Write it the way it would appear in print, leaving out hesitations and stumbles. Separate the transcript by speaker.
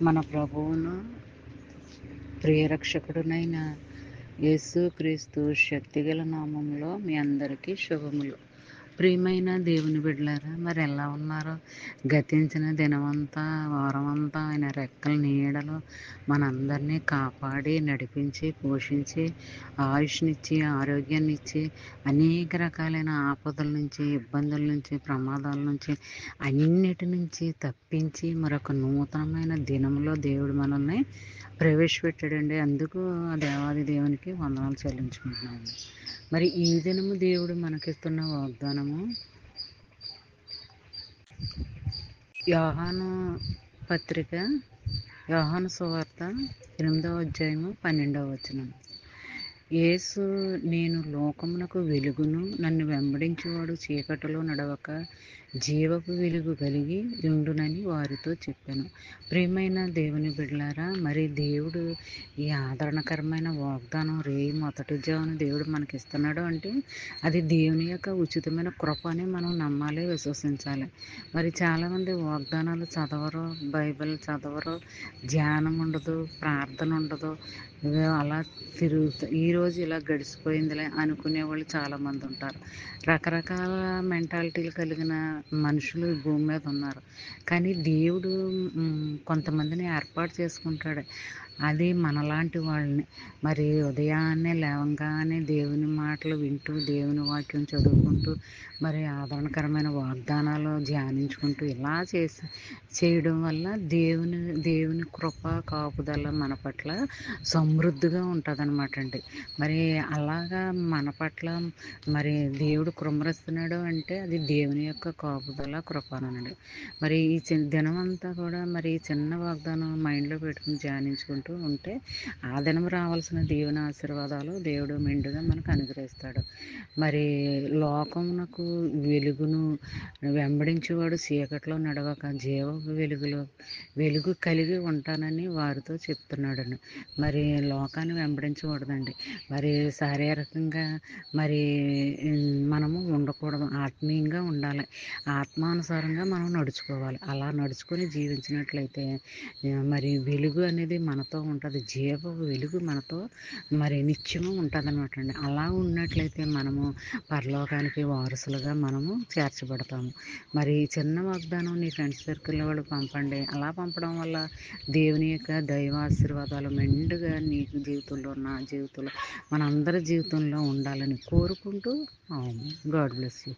Speaker 1: మన ప్రభువును ప్రియరక్షకుడునైన యేసుక్రీస్తు శక్తిగల నామంలో మీ అందరికీ శుభములు. ప్రియమైన దేవుని బిడ్డలారా, మరి ఎలా ఉన్నారో? గతించిన దినమంతా, వారమంతా ఆయన రెక్కల నీడలో మనందరినీ కాపాడి, నడిపించి, పోషించి, ఆయుష్నిచ్చి, ఆరోగ్యాన్నిచ్చి, అనేక రకాలైన ఆపదల నుంచి, ఇబ్బందుల నుంచి, ప్రమాదాల నుంచి, అన్నిటి నుంచి తప్పించి మరొక నూతనమైన దినంలో దేవుడు మనల్ని ప్రవేశపెట్టాడండి. అందుకు ఆ దేవాది దేవునికి వందనాలు చెల్లించుకుంటున్నాము. మరి ఈ దినము దేవుడు మనకిస్తున్న వాగ్దానము యోహాను పత్రిక, యోహాను సువార్త 8వ అధ్యాయము 12వ వచనం. యేసు, నేను లోకమునకు వెలుగును, నన్ను వెంబడించువాడు చీకటిలో నడవక జీవపు వెలుగు కలిగి ఉండునని వారితో చెప్పాను. ప్రియమైన దేవుని బిడ్డలారా, మరి దేవుడు ఈ ఆదరణకరమైన వాగ్దానం మొదటి జామున దేవుడు మనకి ఇస్తున్నాడు అంటే అది దేవుని యొక్క ఉచితమైన కృప అని మనం నమ్మాలి, విశ్వసించాలి. మరి చాలామంది వాగ్దానాలు చదవరు, బైబిల్ చదవరు, ధ్యానం ఉండదు, ప్రార్థన ఉండదు, అలా ఈరోజు ఇలా గడిచిపోయిందిలే అనుకునే వాళ్ళు చాలామంది ఉంటారు. రకరకాల మెంటాలిటీలు కలిగిన మనుషులు ఈ భూమి మీద ఉన్నారు. కానీ దేవుడు కొంతమందిని ఏర్పాటు చేసుకుంటాడు. అది మనలాంటి వాళ్ళని. మరి ఉదయాన్నే లేవగానే దేవుని మాటలు వింటూ, దేవుని వాక్యం చదువుకుంటూ, మరి ఆదరణకరమైన వాగ్దానాలు ధ్యానించుకుంటూ ఇలా చేయడం వల్ల దేవుని కృప కాపుదల మన పట్ల సమృద్ధిగా ఉంటుందన్నమాట అండి. మరి అలాగా మన పట్ల మరి దేవుడు కృమరిస్తున్నాడు అంటే అది దేవుని యొక్క కాపుదల కృపనండి. మరి ఈ దినమంతా కూడా మరి చిన్న వాగ్దానం మైండ్లో పెట్టుకుని ధ్యానించుకుంటూ ఉంటే ఆ దినం రావాల్సిన దేవుని ఆశీర్వాదాలు దేవుడు మెండుగా మనకు అనుగ్రహిస్తాడు. మరి లోకమునకు వెలుగును వెంబడించేవాడు చీకట్లో నడవక జీవపు వెలుగు కలిగి ఉంటానని వారితో చెప్తున్నాడని. మరి లోకాన్ని వెంబడించకూడదండి. మరి శారీరకంగా మరి మనము ఉండకూడదు, ఆత్మీయంగా ఉండాలి, ఆత్మానుసారంగా మనం నడుచుకోవాలి. అలా నడుచుకొని జీవించినట్లయితే మరి వెలుగు అనేది మనతో ఉంటుంది, జీవపు వెలుగు మనతో మరి నిత్యము ఉంటుంది అనమాట అండి. అలా ఉన్నట్లయితే మనము పరలోకానికి వారసులుగా మనము చేర్చబడతాము. మరి చిన్న వాగ్దానం నీ ఫ్రెండ్స్ సర్కిల్లో వాళ్ళు పంపండి. అలా పంపడం వల్ల దేవుని యొక్క దైవాశీర్వాదాలు మెండుగా నీ జీవితంలో, నా జీవితంలో, మనందరి జీవితంలో ఉండాలని కోరుకుంటూ గాడ్ బ్లెస్ యూ.